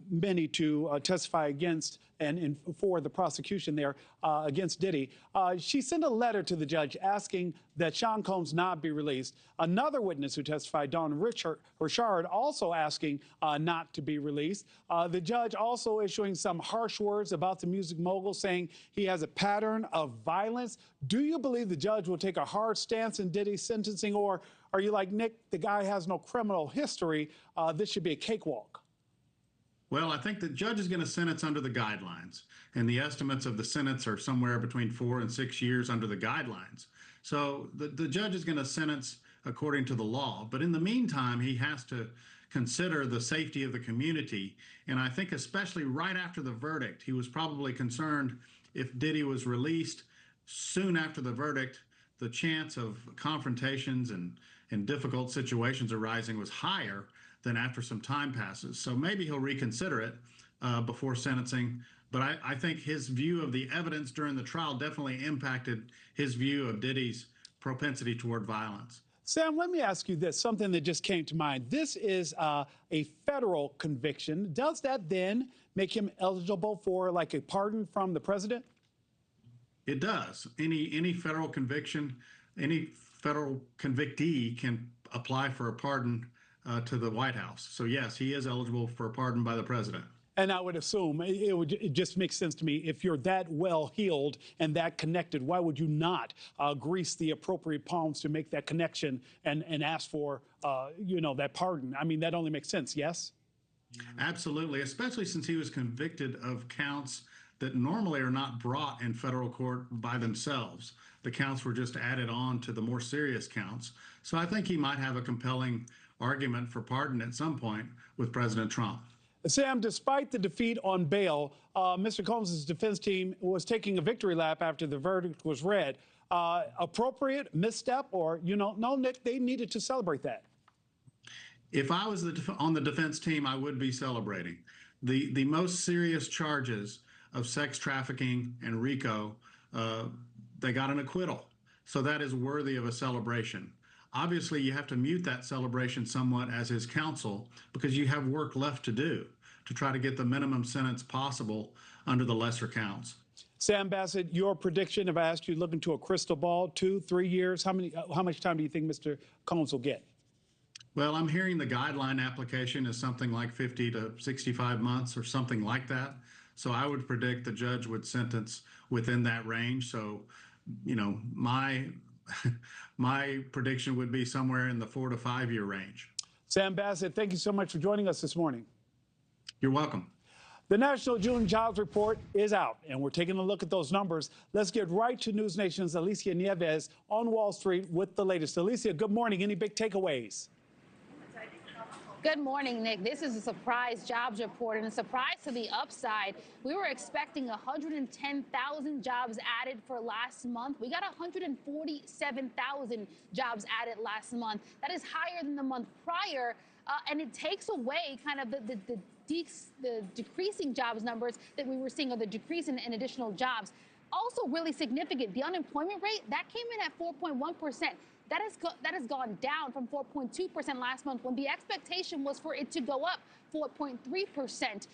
many to testify against and for the prosecution there against Diddy, she sent a letter to the judge asking that Sean Combs not be released. Another witness who testified, Dawn Richard, also asking not to be released. The judge also issuing some harsh words about the music mogul, saying he has a pattern of violence. Do you believe the judge will take a hard stance in Diddy's sentencing, or are you like, Nick, the guy has no criminal history, this should be a cakewalk? Well, I think the judge is going to sentence under the guidelines, and the estimates of the sentence are somewhere between 4 and 6 years under the guidelines. So the judge is going to sentence according to the law. But in the meantime, he has to consider the safety of the community. And I think especially right after the verdict, he was probably concerned if Diddy was released soon after the verdict, the chance of confrontations and difficult situations arising was higher than after some time passes. So maybe he'll reconsider it before sentencing. But I think his view of the evidence during the trial definitely impacted his view of Diddy's propensity toward violence. Sam, let me ask you this, something that just came to mind. This is a federal conviction. Does that then make him eligible for like a pardon from the president? It does. Any federal conviction, any federal convictee can apply for a pardon to the White House. So yes, he is eligible for a pardon by the president. And I would assume it just makes sense to me, if you're that well-heeled and that connected, why would you not grease the appropriate palms to make that connection and ask for, that pardon? I mean, that only makes sense, yes? Absolutely, especially since he was convicted of counts that normally are not brought in federal court by themselves. The counts were just added on to the more serious counts. So I think he might have a compelling argument for pardon at some point with President Trump. Sam, despite the defeat on bail, Mr. Combs' defense team was taking a victory lap after the verdict was read. Appropriate misstep, or, no, Nick, they needed to celebrate that. If I was on the defense team, I would be celebrating. The most serious charges of sex trafficking and RICO, they got an acquittal. So that is worthy of a celebration. Obviously, you have to mute that celebration somewhat as his counsel, because you have work left to do to try to get the minimum sentence possible under the lesser counts. Sam Bassett, your prediction, if I asked you to look into a crystal ball, 2, 3 years, how much time do you think Mr. Combs will get? Well, I'm hearing the guideline application is something like 50 to 65 months or something like that. So I would predict the judge would sentence within that range. So, my prediction would be somewhere in the 4 to 5 year range. Sam Bassett, thank you so much for joining us this morning. You're welcome. The National June Jobs Report is out, and we're taking a look at those numbers. Let's get right to News Nation's Alicia Nieves on Wall Street with the latest. Alicia, good morning. Any big takeaways? Good morning, Nick. This is a surprise jobs report, and a surprise to the upside. We were expecting 110,000 jobs added for last month. We got 147,000 jobs added last month. That is higher than the month prior, and it takes away kind of the decreasing jobs numbers that we were seeing, or the decrease in additional jobs. Also really significant, the unemployment rate, that came in at 4.1%. That has gone down from 4.2% last month, when the expectation was for it to go up 4.3%.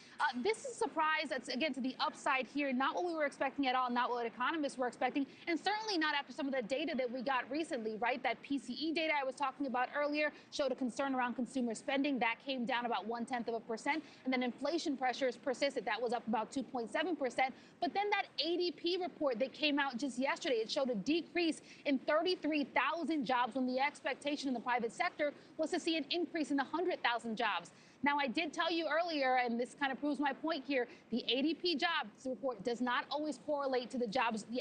This is a surprise that's, again, to the upside here. Not what we were expecting at all, not what economists were expecting, and certainly not after some of the data that we got recently, right? That PCE data I was talking about earlier showed a concern around consumer spending. That came down about 0.1%. And then inflation pressures persisted. That was up about 2.7%. But then that ADP report that came out just yesterday, it showed a decrease in 33,000 jobs, when the expectation in the private sector was to see an increase in 100,000 jobs. Now, I did tell you earlier, and this kind of proves my point here, the ADP jobs report does not always correlate to the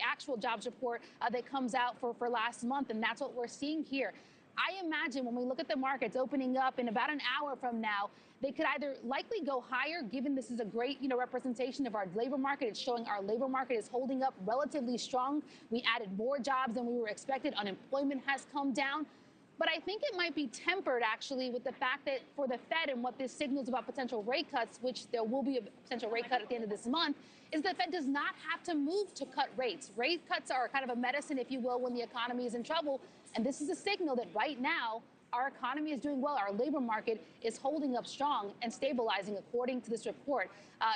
actual jobs report that comes out for last month, and that's what we're seeing here. I imagine when we look at the markets opening up in about an hour from now, they could either likely go higher, given this is a great, representation of our labor market. It's showing our labor market is holding up relatively strong. We added more jobs than we were expected. Unemployment has come down. But I think it might be tempered, actually, with the fact that for the Fed and what this signals about potential rate cuts, which there will be a potential rate cut at the end of this month, is the Fed does not have to move to cut rates. Rate cuts are kind of a medicine, if you will, when the economy is in trouble. And this is a signal that right now, our economy is doing well. Our labor market is holding up strong and stabilizing, according to this report.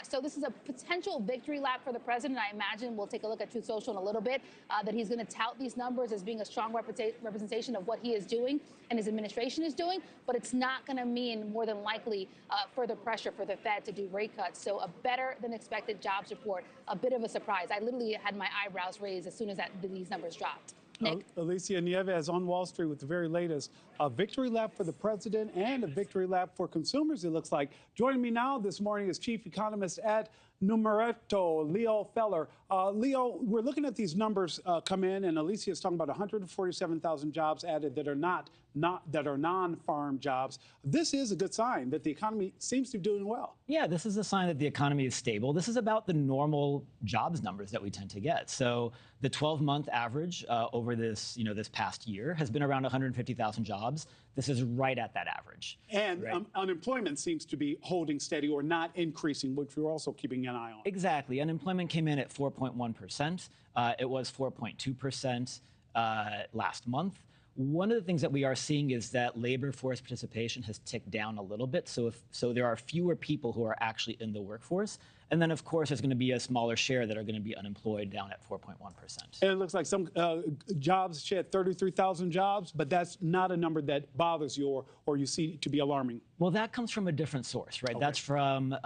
So this is a potential victory lap for the president. I imagine we'll take a look at Truth Social in a little bit, that he's going to tout these numbers as being a strong representation of what he is doing and his administration is doing. But it's not going to mean, more than likely, further pressure for the Fed to do rate cuts. So a better than expected jobs report, a bit of a surprise. I literally had my eyebrows raised as soon as these numbers dropped. Nick? Alicia Nieves on Wall Street with the very latest. A victory lap for the president and a victory lap for consumers, it looks like. Joining me now this morning is Chief Economist at Numerato, Leo Feller. Leo, we're looking at these numbers come in, and Alicia is talking about 147,000 jobs added that are non-farm jobs. This is a good sign that the economy seems to be doing well. Yeah, this is a sign that the economy is stable. This is about the normal jobs numbers that we tend to get. So the 12-month average over this past year has been around 150,000 jobs. This is right at that average. And right? Unemployment seems to be holding steady or not increasing, which we're also keeping an eye on. Exactly. Unemployment came in at 4.1%. It was 4.2% last month. One of the things that we are seeing is that labor force participation has ticked down a little bit. So there are fewer people who are actually in the workforce. And then, of course, there's going to be a smaller share that are going to be unemployed, down at 4.1%. And it looks like some jobs shed 33,000 jobs, but that's not a number that bothers you or you see to be alarming. Well, that comes from a different source, right? Okay. That's from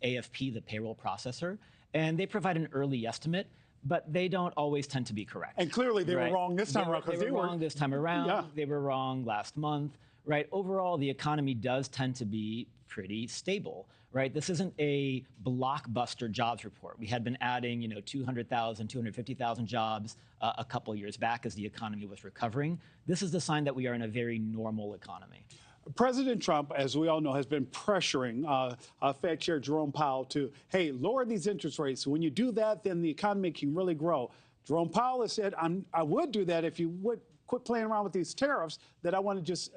AFP, the payroll processor, and they provide an early estimate, but they don't always tend to be correct. And clearly they were wrong this time around. They were wrong this time around. Yeah. They were wrong last month, right? Overall, the economy does tend to be pretty stable, right? This isn't a blockbuster jobs report. We had been adding, 200,000, 250,000 jobs a couple years back as the economy was recovering. This is the sign that we are in a very normal economy. President Trump, as we all know, has been pressuring Fed Chair Jerome Powell to, hey, lower these interest rates. When you do that, then the economy can really grow. Jerome Powell has said, I would do that if you would quit playing around with these tariffs, that I want to just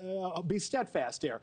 be steadfast there.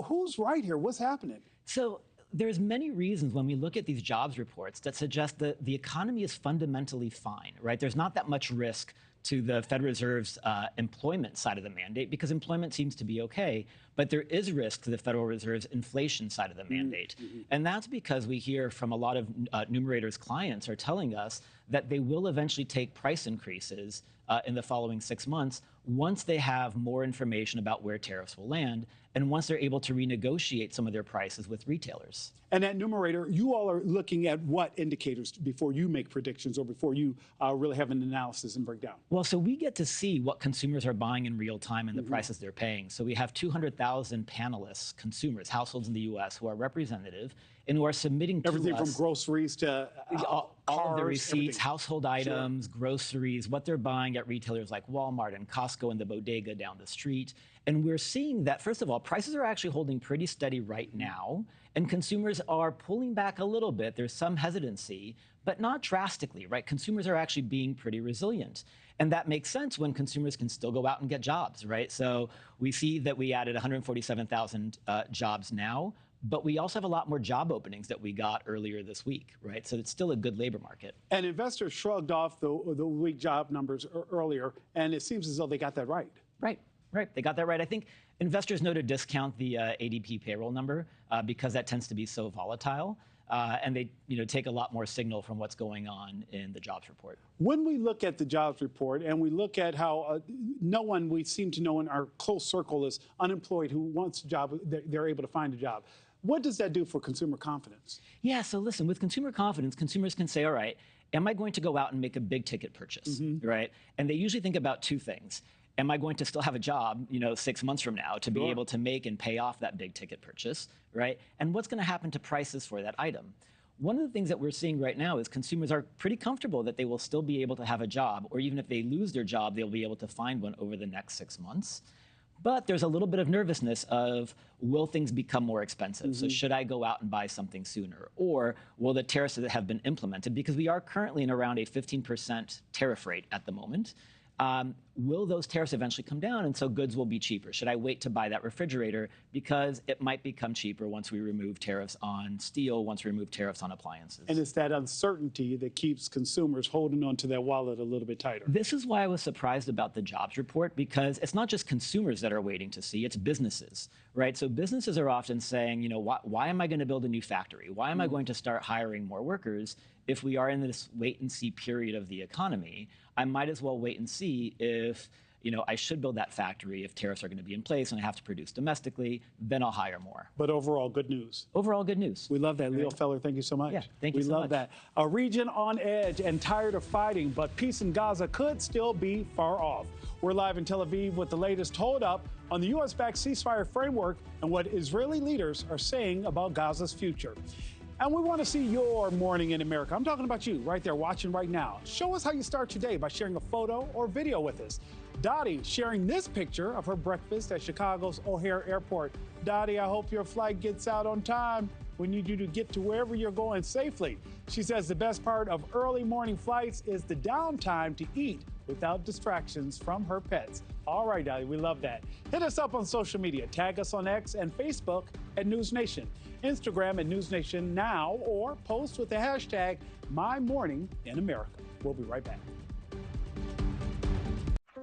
Who's right here? What's happening? So there's many reasons when we look at these jobs reports that suggest that the economy is fundamentally fine, right? There's not that much risk to the Fed Reserve's employment side of the mandate because employment seems to be okay, but there is risk to the Federal Reserve's inflation side of the mandate. And that's because we hear from a lot of Numerator's clients are telling us that they will eventually take price increases in the following 6 months once they have more information about where tariffs will land and once they're able to renegotiate some of their prices with retailers. And at Numerator, you all are looking at what indicators before you make predictions or before you really have an analysis and breakdown? Well, so we get to see what consumers are buying in real time and the prices they're paying. So we have 200,000 panelists, consumers, households in the U.S. who are representative and who are submitting to everything us from groceries to all of the receipts, everything. household items, groceries, what they're buying at retailers like Walmart and Costco and the bodega down the street. And we're seeing that, first of all, prices are actually holding pretty steady right now, and consumers are pulling back a little bit. There's some hesitancy, but not drastically, right? Consumers are actually being pretty resilient. And that makes sense when consumers can still go out and get jobs, right? So we see that we added 147,000 jobs now, but we also have a lot more job openings that we got earlier this week, right? So it's still a good labor market. And investors shrugged off the weak job numbers earlier, and it seems as though they got that right. Right, they got that right. I think investors know to discount the ADP payroll number because that tends to be so volatile, and they take a lot more signal from what's going on in the jobs report. When we look at the jobs report and we look at how no one we seem to know in our close circle is unemployed who wants a job, they're able to find a job. What does that do for consumer confidence? Yeah, so listen, with consumer confidence, consumers can say, all right, am I going to go out and make a big ticket purchase, right? And they usually think about two things. Am I going to still have a job, 6 months from now to be able to make and pay off that big ticket purchase, right? And what's going to happen to prices for that item? One of the things that we're seeing right now is consumers are pretty comfortable that they will still be able to have a job, or even if they lose their job, they'll be able to find one over the next 6 months. But there's a little bit of nervousness of, will things become more expensive? So should I go out and buy something sooner? Or will the tariffs that have been implemented, because we are currently in around a 15% tariff rate at the moment, will those tariffs eventually come down and so goods will be cheaper? Should I wait to buy that refrigerator because it might become cheaper once we remove tariffs on steel, once we remove tariffs on appliances? And it's that uncertainty that keeps consumers holding on to their wallet a little bit tighter. This is why I was surprised about the jobs report, because it's not just consumers that are waiting to see, it's businesses, right? So businesses are often saying, why am I going to build a new factory? Why am I going to start hiring more workers if we are in this wait and see period of the economy? I might as well wait and see if, I should build that factory if tariffs are going to be in place and I have to produce domestically, then I'll hire more. But overall, good news. Overall, good news. We love that. Leo Feller, thank you so much. Yeah, thank you so much. We love that. A region on edge and tired of fighting, but peace in Gaza could still be far off. We're live in Tel Aviv with the latest hold-up on the U.S.-backed ceasefire framework and what Israeli leaders are saying about Gaza's future. And we want to see your morning in America. I'm talking about you right there watching right now. Show us how you start your day by sharing a photo or video with us. Dottie sharing this picture of her breakfast at Chicago's O'Hare Airport. Dottie, I hope your flight gets out on time. We need you to get to wherever you're going safely. She says the best part of early morning flights is the downtime to eat without distractions from her pets. All right, Dottie, we love that. Hit us up on social media. Tag us on X and Facebook at NewsNation, Instagram at NewsNation Now, or post with the hashtag #MyMorningInAmerica. We'll be right back.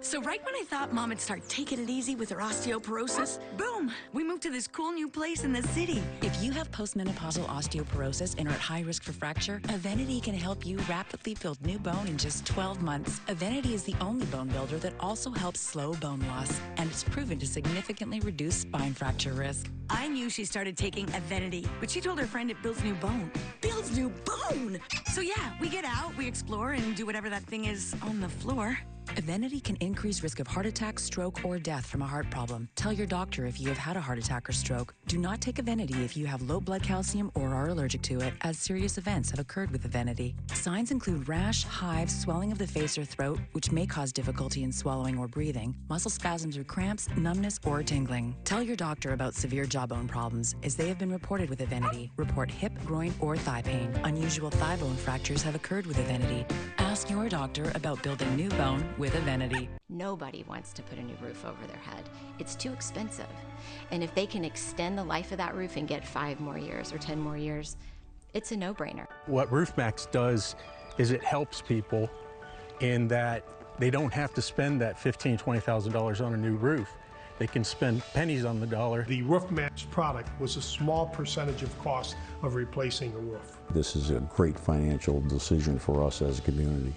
So right when I thought Mom would start taking it easy with her osteoporosis, boom, we moved to this cool new place in the city. If you have postmenopausal osteoporosis and are at high risk for fracture, Evenity can help you rapidly build new bone in just 12 months. Evenity is the only bone builder that also helps slow bone loss, and it's proven to significantly reduce spine fracture risk. I knew she started taking Evenity, but she told her friend it builds new bone. Builds new bone! So yeah, we get out, we explore, and do whatever that thing is on the floor. Evenity can increase risk of heart attack, stroke, or death from a heart problem. Tell your doctor if you have had a heart attack or stroke. Do not take Evenity if you have low blood calcium or are allergic to it, as serious events have occurred with Evenity. Signs include rash, hives, swelling of the face or throat, which may cause difficulty in swallowing or breathing, muscle spasms or cramps, numbness, or tingling. Tell your doctor about severe jawbone problems, as they have been reported with Evenity. Report hip, groin, or thigh pain. Unusual thigh bone fractures have occurred with Evenity. Ask your doctor about building new bone with Evenity. Nobody wants to put a new roof over their head. It's too expensive. And if they can extend the life of that roof and get 5 more years or 10 more years, it's a no-brainer. What RoofMax does is it helps people in that they don't have to spend that $15,000, $20,000 on a new roof. They can spend pennies on the dollar. The RoofMax product was a small percentage of cost of replacing a roof. This is a great financial decision for us as a community.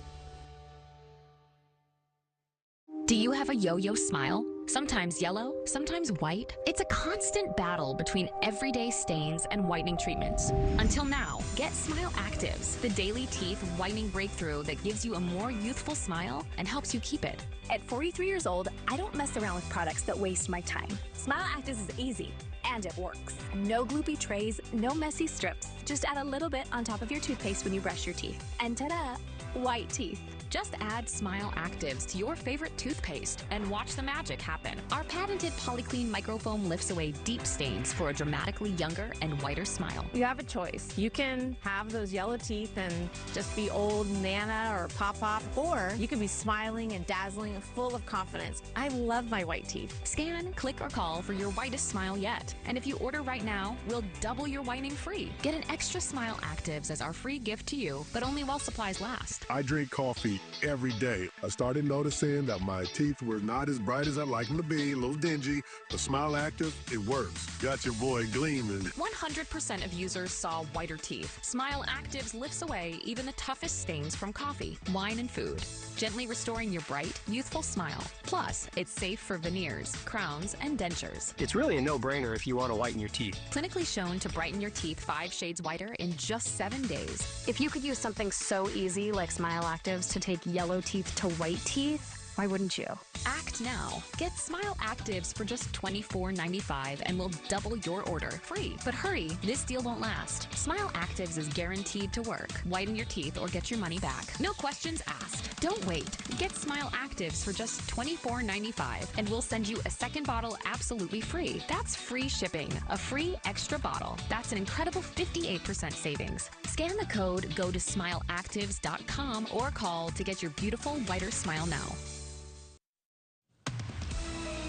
Do you have a yo-yo smile? Sometimes yellow, sometimes white. It's a constant battle between everyday stains and whitening treatments. Until now, get Smile Actives, the daily teeth whitening breakthrough that gives you a more youthful smile and helps you keep it. At 43 years old, I don't mess around with products that waste my time. Smile Actives is easy, and it works. No gloopy trays, no messy strips. Just add a little bit on top of your toothpaste when you brush your teeth. And ta-da, white teeth. Just add Smile Actives to your favorite toothpaste and watch the magic happen. Our patented Polyclean microfoam lifts away deep stains for a dramatically younger and whiter smile. You have a choice. You can have those yellow teeth and just be old Nana or Pop-Pop, or you can be smiling and dazzling and full of confidence. I love my white teeth. Scan, click, or call for your whitest smile yet. And if you order right now, we'll double your whitening free. Get an extra Smile Actives as our free gift to you, but only while supplies last. I drink coffee every day. I started noticing that my teeth were not as bright as I'd like them to be, a little dingy, but Smile Active, it works. Got your boy gleaming. 100% of users saw whiter teeth. Smile Actives lifts away even the toughest stains from coffee, wine, and food, gently restoring your bright, youthful smile. Plus, it's safe for veneers, crowns, and dentures. It's really a no-brainer if you want to whiten your teeth. Clinically shown to brighten your teeth 5 shades whiter in just 7 days. If you could use something so easy like Smile Actives to take yellow teeth to white teeth, why wouldn't you? Act now. Get Smile Actives for just $24.95 and we'll double your order free. But hurry, this deal won't last. Smile Actives is guaranteed to work. Whiten your teeth or get your money back. No questions asked. Don't wait. Get Smile Actives for just $24.95 and we'll send you a second bottle absolutely free. That's free shipping. A free extra bottle. That's an incredible 58% savings. Scan the code, go to smileactives.com or call to get your beautiful whiter smile now.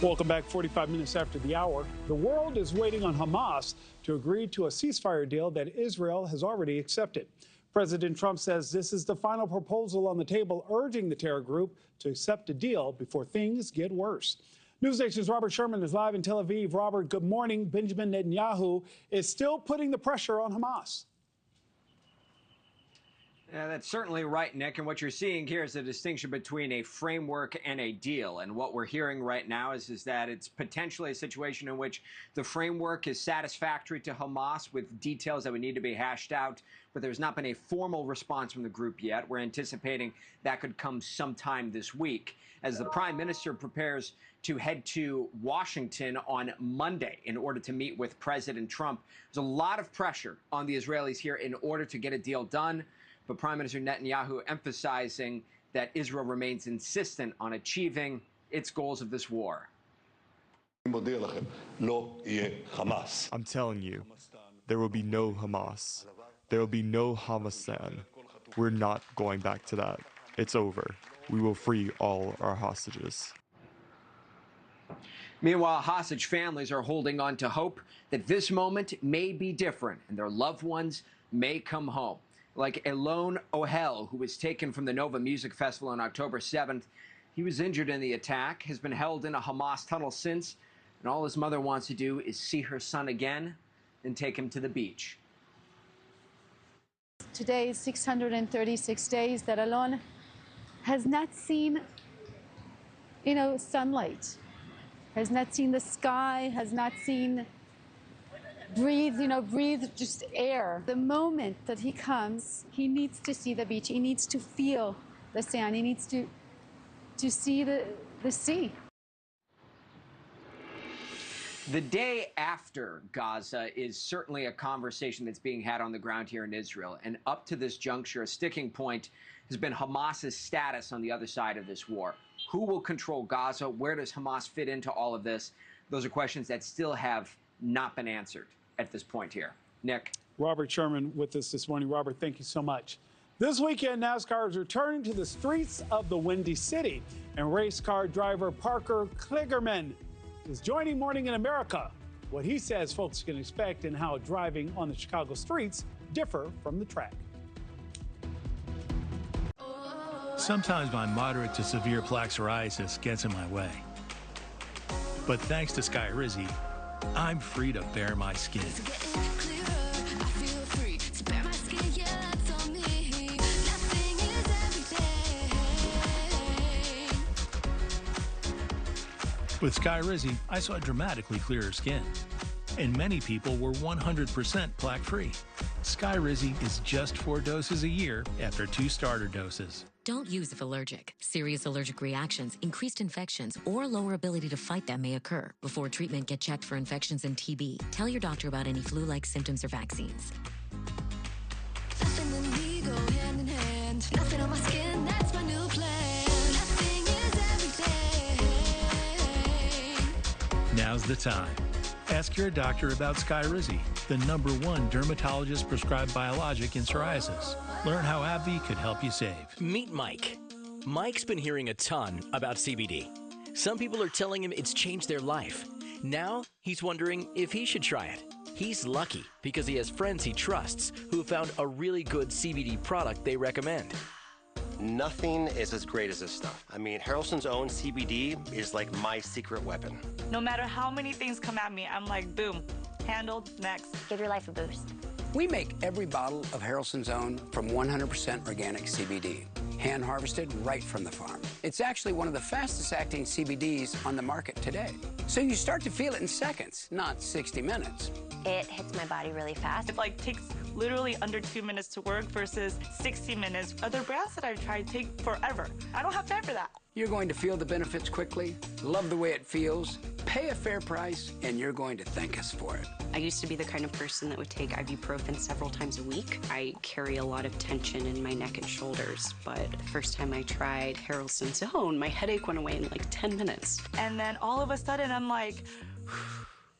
Welcome back. 45 minutes after the hour. The world is waiting on Hamas to agree to a ceasefire deal that Israel has already accepted. President Trump says this is the final proposal on the table, urging the terror group to accept a deal before things get worse. NewsNation's Robert Sherman is live in Tel Aviv. Robert, good morning. Benjamin Netanyahu is still putting the pressure on Hamas. Yeah, that's certainly right, Nick. And what you're seeing here is a distinction between a framework and a deal. And what we're hearing right now is that it's potentially a situation in which the framework is satisfactory to Hamas with details that would need to be hashed out. But there's not been a formal response from the group yet. We're anticipating that could come sometime this week as the prime minister prepares to head to Washington on Monday in order to meet with President Trump. There's a lot of pressure on the Israelis here in order to get a deal done. But Prime Minister Netanyahu emphasizing that Israel remains insistent on achieving its goals of this war. I'm telling you, there will be no Hamas. There will be no Hamastan. We're not going back to that. It's over. We will free all our hostages. Meanwhile, hostage families are holding on to hope that this moment may be different and their loved ones may come home. Like Elon Ohel, who was taken from the Nova Music Festival on October 7th. He was injured in the attack, has been held in a Hamas tunnel since, and all his mother wants to do is see her son again and take him to the beach. Today is 636 days that Elon has not seen, sunlight, has not seen the sky, has not seen breathe just air. The moment that he comes, he needs to see the beach. He needs to feel the sand. He needs to to see the sea. The day after Gaza is certainly a conversation that's being had on the ground here in Israel. And up to this juncture, a sticking point has been Hamas's status on the other side of this war. Who will control Gaza? Where does Hamas fit into all of this? Those are questions that still have not been answered at this point here. Nick. Robert Sherman with us this morning. Robert, thank you so much. This weekend, NASCAR is returning to the streets of the Windy City, and race car driver Parker Kligerman is joining Morning in America. What he says folks can expect and how driving on the Chicago streets differ from the track. Sometimes my moderate to severe plaque psoriasis gets in my way. But thanks to Skyrizi, I'm free to bare my skin. With Skyrizi, I saw dramatically clearer skin, and many people were 100% plaque-free. Skyrizi is just 4 doses a year after 2 starter doses. Don't use if allergic. Serious allergic reactions, increased infections, or lower ability to fight them may occur. Before treatment, get checked for infections and TB. Tell your doctor about any flu-like symptoms or vaccines. Nothing and me go hand in hand. Nothing on my skin, that's my new plan. Nothing is everything. Now's the time. Ask your doctor about Skyrizi, the #1 dermatologist-prescribed biologic in psoriasis. Learn how AbbVie could help you save. Meet Mike. Mike's been hearing a ton about CBD. Some people are telling him it's changed their life. Now he's wondering if he should try it. He's lucky because he has friends he trusts who have found a really good CBD product they recommend. Nothing is as great as this stuff. I mean, Harrelson's own CBD is like my secret weapon. No matter how many things come at me, I'm like, boom, handled, next. Give your life a boost. We make every bottle of Harrelson's Own from 100% organic CBD, hand harvested right from the farm. It's actually one of the fastest acting CBDs on the market today. So you start to feel it in seconds, not 60 minutes. It hits my body really fast. It takes literally under 2 minutes to work versus 60 minutes. Other brands that I've tried take forever. I don't have time for that. You're going to feel the benefits quickly, love the way it feels, pay a fair price, and you're going to thank us for it. I used to be the kind of person that would take ibuprofen several times a week. I carry a lot of tension in my neck and shoulders, but the first time I tried Harrelson's Own, my headache went away in like 10 minutes. And then all of a sudden, I'm like,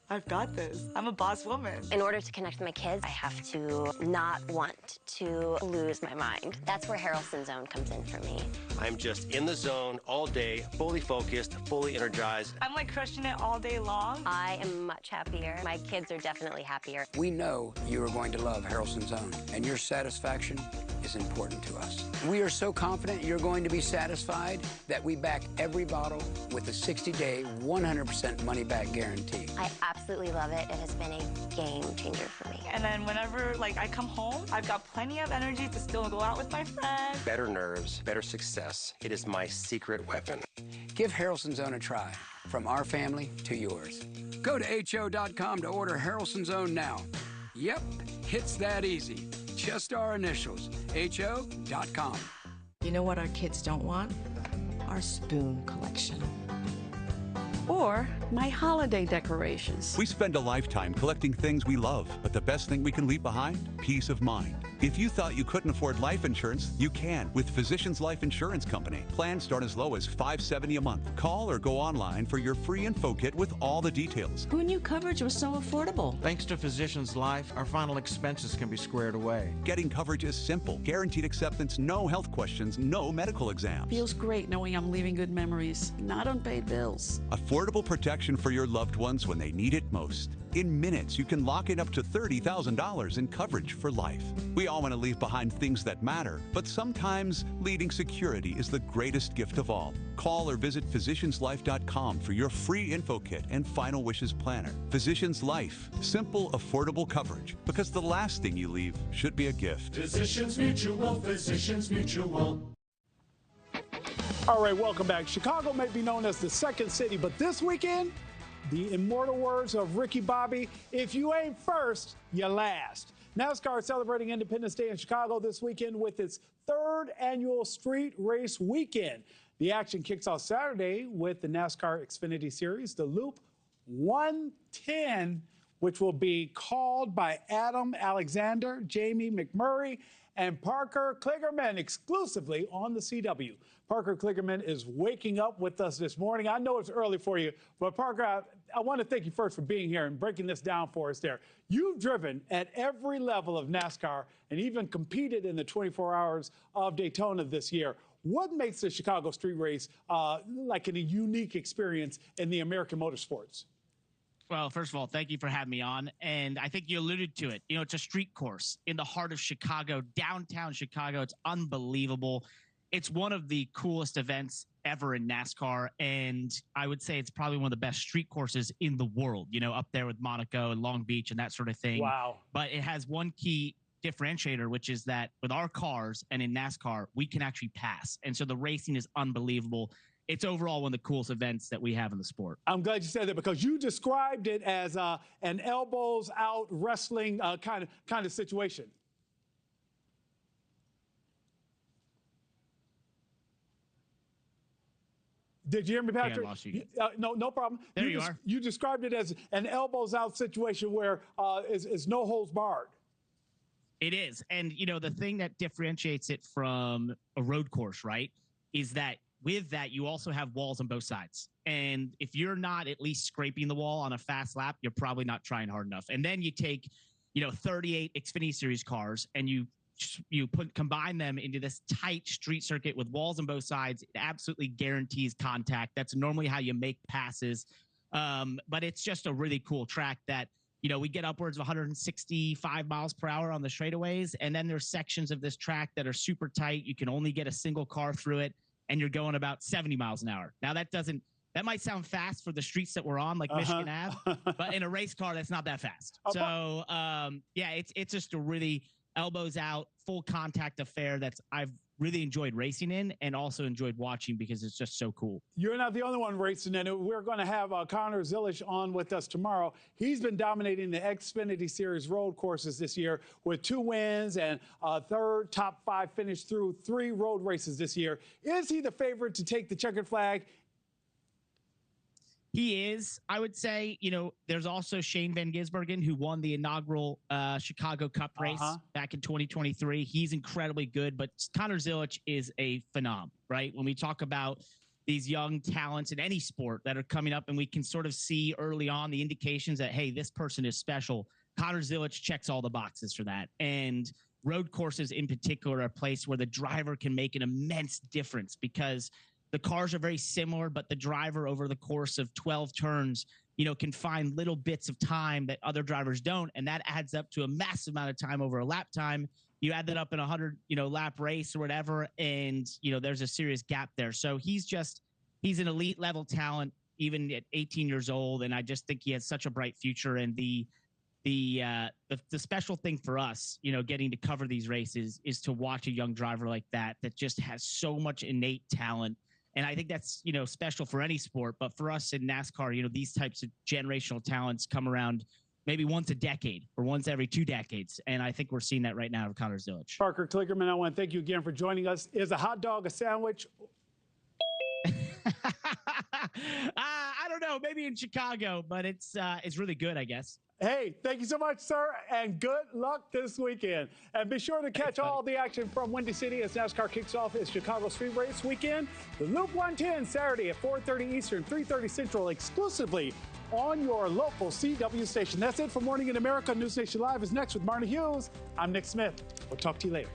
I've got this. I'm a boss woman. In order to connect with my kids, I have to not want to lose my mind. That's where Harrelson's Own comes in for me. I'm just in the zone all day, fully focused, fully energized. I'm like crushing it all day long. I am much happier. My kids are definitely happier. We know you are going to love Harrelson's Own, and your satisfaction is important to us. We are so confident you're going to be satisfied that we back every bottle with a 60-day, 100% money-back guarantee. I absolutely love it. It has been a game changer for me. And then whenever I come home, I've got plenty of energy to still go out with my friends. Better nerves, better success. It is my secret weapon. Give Harrelson's Own a try, from our family to yours. Go to HO.com to order Harrelson's Own now. Yep, it's that easy. Just our initials, HO.com. You know what our kids don't want? Our spoon collection. Or my holiday decorations. We spend a lifetime collecting things we love, but the best thing we can leave behind? Peace of mind. If you thought you couldn't afford life insurance, you can with Physicians Life Insurance Company. Plans start as low as $570 a month. Call or go online for your free info kit with all the details. Who knew coverage was so affordable? Thanks to Physicians Life, our final expenses can be squared away. Getting coverage is simple. Guaranteed acceptance, no health questions, no medical exams. Feels great knowing I'm leaving good memories, not unpaid bills. Affordable protection for your loved ones when they need it most. In minutes, you can lock in up to $30,000 in coverage for life. We all want to leave behind things that matter, but sometimes leading security is the greatest gift of all. Call or visit physicianslife.com for your free info kit and final wishes planner. Physicians Life, simple, affordable coverage, because the last thing you leave should be a gift. Physicians Mutual, Physicians Mutual. All right, welcome back. Chicago may be known as the second city, but this weekend, the immortal words of Ricky Bobby, if you ain't first, you last. NASCAR is celebrating Independence Day in Chicago this weekend with its 3rd annual street race weekend. The action kicks off Saturday with the NASCAR Xfinity Series, the Loop 110, which will be called by Adam Alexander, Jamie McMurray, and Parker Kligerman exclusively on the CW. Parker Kligerman is waking up with us this morning. I know it's early for you, but Parker, I want to thank you first for being here and breaking this down for us there. You've driven at every level of NASCAR and even competed in the 24 Hours of Daytona this year. What makes the Chicago Street Race like a unique experience in the American motorsports? Well, first of all, thank you for having me on. And I think you alluded to it. You know, it's a street course in the heart of Chicago, downtown Chicago. It's unbelievable. It's one of the coolest events ever in NASCAR. And I would say it's probably one of the best street courses in the world, you know, up there with Monaco and Long Beach and that sort of thing. Wow. But it has one key differentiator, which is that with our cars and in NASCAR, we can actually pass. And so the racing is unbelievable. It's overall one of the coolest events that we have in the sport. I'm glad you said that because you described it as an elbows out wrestling kind of situation. Did you hear me, Patrick? I lost you. No problem. There you are. You described it as an elbows out situation where is no holds barred. It is. And, you know, the thing that differentiates it from a road course, right, is that with that, you also have walls on both sides. And if you're not at least scraping the wall on a fast lap, you're probably not trying hard enough. And then you take, you know, 38 Xfinity Series cars and you combine them into this tight street circuit with walls on both sides. It absolutely guarantees contact. That's normally how you make passes. But it's just a really cool track that, you know, we get upwards of 165 miles per hour on the straightaways. And then there's sections of this track that are super tight. You can only get a single car through it, and you're going about 70 miles an hour. Now, that might sound fast for the streets that we're on, like Michigan Ave, but in a race car, that's not that fast. So, yeah, it's just a really elbows out, full contact affair that's I've really enjoyed racing in and also enjoyed watching because it's just so cool. You're not the only one racing in it. We're going to have Connor Zilisch on with us tomorrow. He's been dominating the Xfinity Series road courses this year with 2 wins and a third top 5 finish through 3 road races this year. Is he the favorite to take the checkered flag? He is. I would say, you know, there's also Shane Van Gisbergen, who won the inaugural Chicago Cup race back in 2023. He's incredibly good, but Connor Zilisch is a phenom, right? When we talk about these young talents in any sport that are coming up and we can sort of see early on the indications that, hey, this person is special. Connor Zilisch checks all the boxes for that. And road courses in particular are a place where the driver can make an immense difference because the cars are very similar, but the driver over the course of 12 turns, you know, can find little bits of time that other drivers don't. And that adds up to a massive amount of time over a lap time. You add that up in 100, you know, lap race or whatever. And, you know, there's a serious gap there. So he's an elite level talent, even at 18 years old. And I just think he has such a bright future. And the special thing for us, you know, getting to cover these races is to watch a young driver like that just has so much innate talent. And I think that's, you know, special for any sport. But for us in NASCAR, you know, these types of generational talents come around maybe once a decade or once every 2 decades. And I think we're seeing that right now with Connor Zilisch. Parker Kligerman, I want to thank you again for joining us. Is a hot dog a sandwich? I don't know. Maybe in Chicago, but it's really good, I guess. Hey, thank you so much, sir, and good luck this weekend. And be sure to catch all the action from Windy City as NASCAR kicks off its Chicago Street Race weekend. The Loop 110 Saturday at 4:30 Eastern, 3:30 Central, exclusively on your local CW station. That's it for Morning in America. NewsNation Live is next with Marni Hughes. I'm Nick Smith. We'll talk to you later.